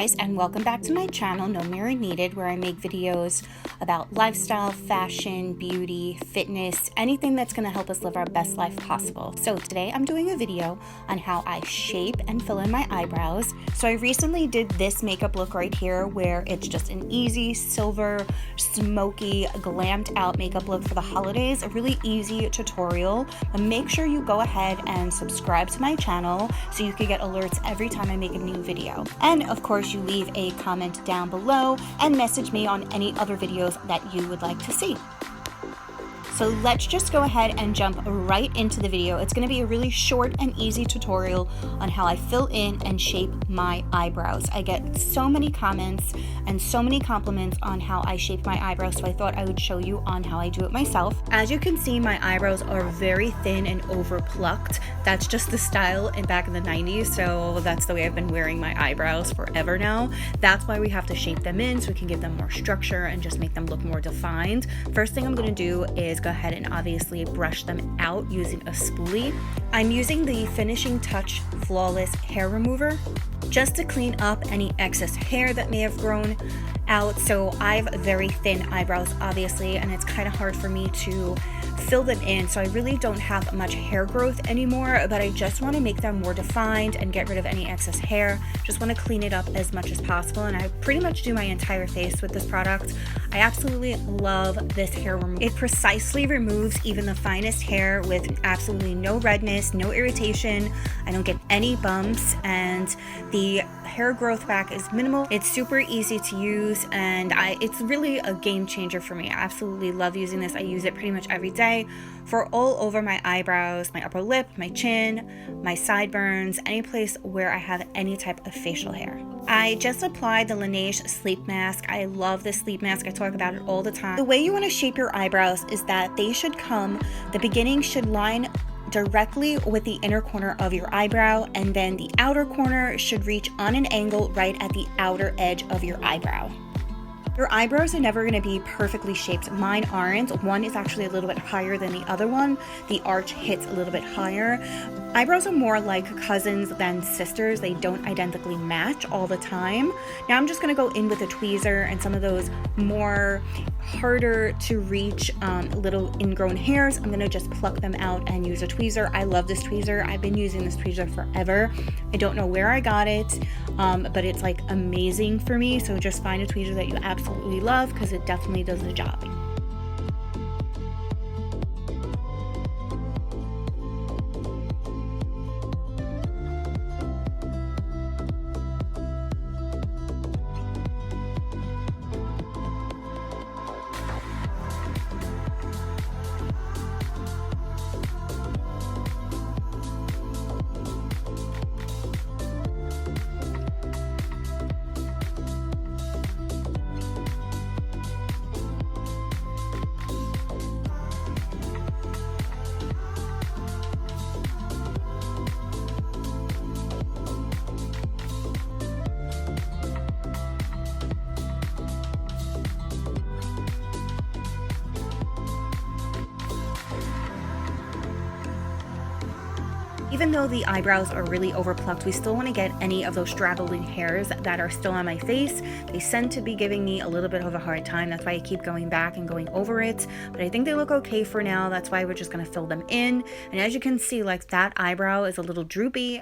guys, and welcome back to my channel, No Mirror Needed, where I make videos about lifestyle, fashion, beauty, fitness, anything that's going to help us live our best life possible. So today I'm doing a video on how I shape and fill in my eyebrows. So I recently did this makeup look right here where it's just an easy silver, smoky, glammed out makeup look for the holidays. A really easy tutorial. But make sure you go ahead and subscribe to my channel so you can get alerts every time I make a new video. And of course, you leave a comment down below and message me on any other videos that you would like to see. So let's just go ahead and jump right into the video. It's going to be a really short and easy tutorial on how I fill in and shape my eyebrows. I get so many comments and so many compliments on how I shape my eyebrows, so I thought I would show you on how I do it myself. As you can see, my eyebrows are very thin and over plucked. That's just the style back in the 90s, so that's the way I've been wearing my eyebrows forever now. That's why we have to shape them in so we can give them more structure and just make them look more defined. First thing I'm going to do is go ahead and obviously brush them out using a spoolie. I'm using the Finishing Touch Flawless Hair Remover just to clean up any excess hair that may have grown out. So I have very thin eyebrows, obviously, and it's kind of hard for me to fill them in, so I really don't have much hair growth anymore, but I just want to make them more defined and get rid of any excess hair. Just want to clean it up as much as possible, and I pretty much do my entire face with this product. I absolutely love this hair remover. It precisely removes even the finest hair with absolutely no redness, no irritation. I don't get any bumps, and the hair growth back is minimal. It's super easy to use, and it's really a game changer for me. I absolutely love using this. I use it pretty much every day for all over my eyebrows, my upper lip, my chin, my sideburns, any place where I have any type of facial hair. I just applied the Laneige sleep mask. I love this sleep mask. I talk about it all the time. The way you want to shape your eyebrows is that they should the beginning should line directly with the inner corner of your eyebrow, and then the outer corner should reach on an angle right at the outer edge of your eyebrow. Your eyebrows are never going to be perfectly shaped. Mine aren't. One is actually a little bit higher than the other one. The arch hits a little bit higher. Eyebrows are more like cousins than sisters. They don't identically match all the time. Now I'm just going to go in with a tweezer and some of those more harder to reach little ingrown hairs. I'm going to just pluck them out and use a tweezer. I love this tweezer. I've been using this tweezer forever. I don't know where I got it, but it's like amazing for me. So just find a tweezer that you absolutely love, because it definitely does the job. Even though the eyebrows are really overplucked, we still want to get any of those straggling hairs that are still on my face. They tend to be giving me a little bit of a hard time. That's why I keep going back and going over it. But I think they look okay for now. That's why we're just going to fill them in. And as you can see, like, that eyebrow is a little droopy.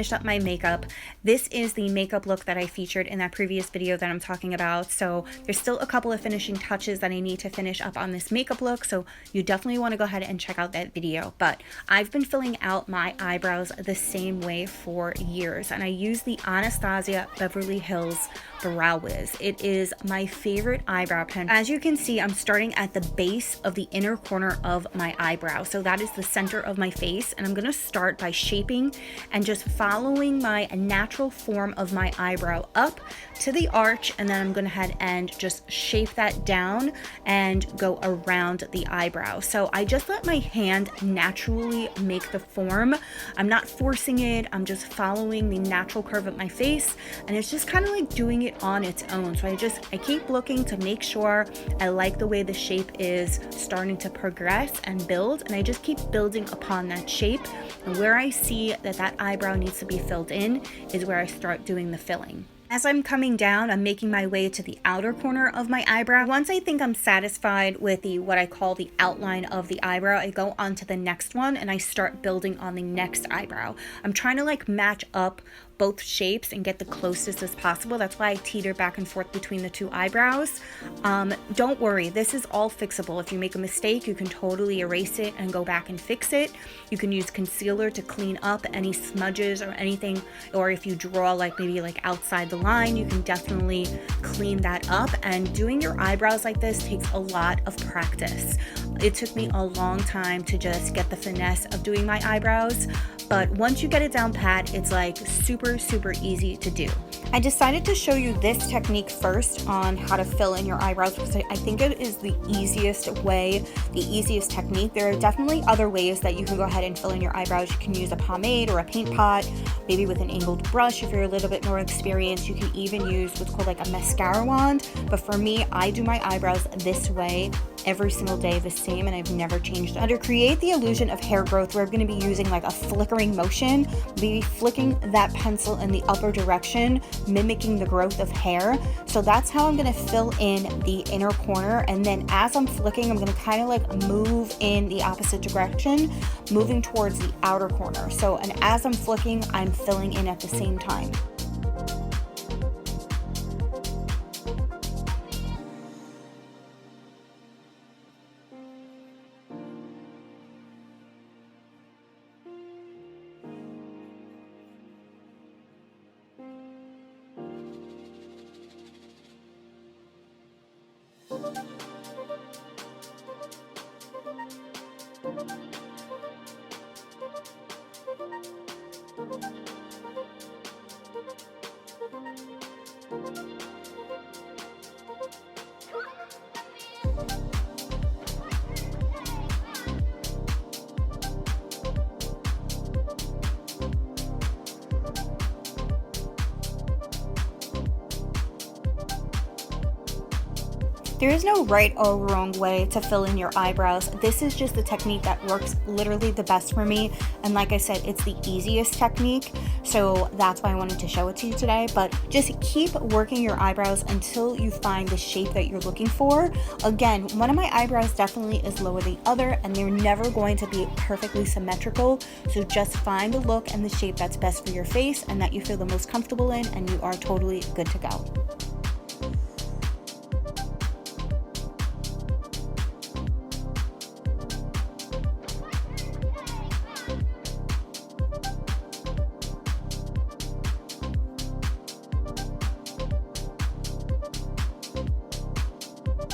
finished up my makeup. This is the makeup look that I featured in that previous video that I'm talking about. So there's still a couple of finishing touches that I need to finish up on this makeup look. So you definitely want to go ahead and check out that video. But I've been filling out my eyebrows the same way for years. And I use the Anastasia Beverly Hills Brow Wiz. It is my favorite eyebrow pen. As you can see, I'm starting at the base of the inner corner of my eyebrow. So that is the center of my face. And I'm going to start by shaping and just following my natural form of my eyebrow up to the arch. And then I'm going to head and just shape that down and go around the eyebrow. So I just let my hand naturally make the form. I'm not forcing it. I'm just following the natural curve of my face. And it's just kind of like doing it on its own. So I keep looking to make sure I like the way the shape is starting to progress and build, and I just keep building upon that shape. And where I see that eyebrow needs to be filled in is where I start doing the filling. As I'm coming down, I'm making my way to the outer corner of my eyebrow. Once I think I'm satisfied with what I call the outline of the eyebrow, I go on to the next one and I start building on the next eyebrow. I'm trying to like match up both shapes and get the closest as possible. That's why I teeter back and forth between the two eyebrows. Don't worry, this is all fixable. If you make a mistake, you can totally erase it and go back and fix it. You can use concealer to clean up any smudges or anything, or if you draw like maybe like outside the line, you can definitely clean that up. And doing your eyebrows like this takes a lot of practice. It took me a long time to just get the finesse of doing my eyebrows, but once you get it down pat, it's like super easy to do. I decided to show you this technique first on how to fill in your eyebrows because I think it is the easiest way, the easiest technique. There are definitely other ways that you can go ahead and fill in your eyebrows. You can use a pomade or a paint pot, maybe with an angled brush if you're a little bit more experienced. You can even use what's called like a mascara wand, but for me, I do my eyebrows this way every single day, the same, and I've never changed it. To create the illusion of hair growth, we're going to be using like a flickering motion, maybe flicking that pencil in the upper direction, mimicking the growth of hair. So that's how I'm going to fill in the inner corner, and then as I'm flicking, I'm going to kind of like move in the opposite direction, moving towards the outer corner. So, and as I'm flicking, I'm filling in at the same time. There is no right or wrong way to fill in your eyebrows. This is just the technique that works literally the best for me. And like I said, it's the easiest technique. So that's why I wanted to show it to you today. But just keep working your eyebrows until you find the shape that you're looking for. Again, one of my eyebrows definitely is lower than the other, and they're never going to be perfectly symmetrical. So just find the look and the shape that's best for your face and that you feel the most comfortable in, and you are totally good to go.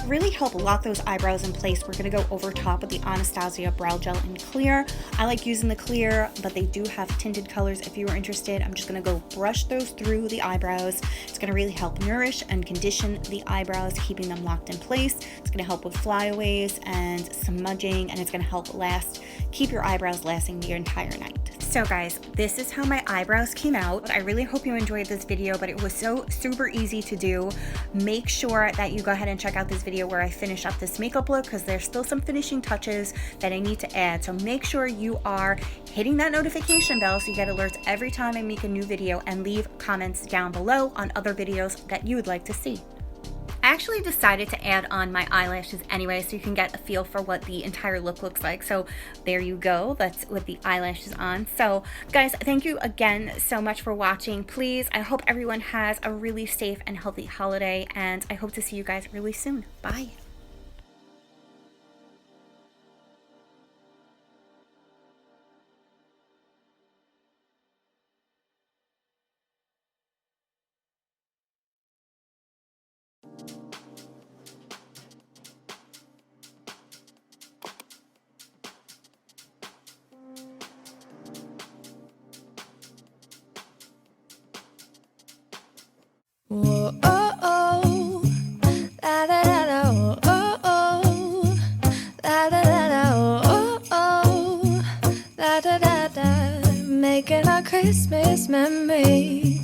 Really help lock those eyebrows in place, we're going to go over top with the Anastasia Brow Gel in clear. I like using the clear, but they do have tinted colors if you are interested. I'm just going to go brush those through the eyebrows. It's going to really help nourish and condition the eyebrows, keeping them locked in place. It's going to help with flyaways and smudging, and it's going to help keep your eyebrows lasting the entire night. So guys, this is how my eyebrows came out. I really hope you enjoyed this video, but it was so super easy to do. Make sure that you go ahead and check out this video where I finish up this makeup look, because there's still some finishing touches that I need to add. So make sure you are hitting that notification bell so you get alerts every time I make a new video, and leave comments down below on other videos that you would like to see. I actually decided to add on my eyelashes anyway, so you can get a feel for what the entire look looks like. So there you go, that's with the eyelashes on. So guys, thank you again so much for watching. Please, I hope everyone has a really safe and healthy holiday, and I hope to see you guys really soon. Bye. Whoa, oh, oh, la da da da, oh, oh, oh, la da da da, oh, oh, la da da da, making our Christmas memories.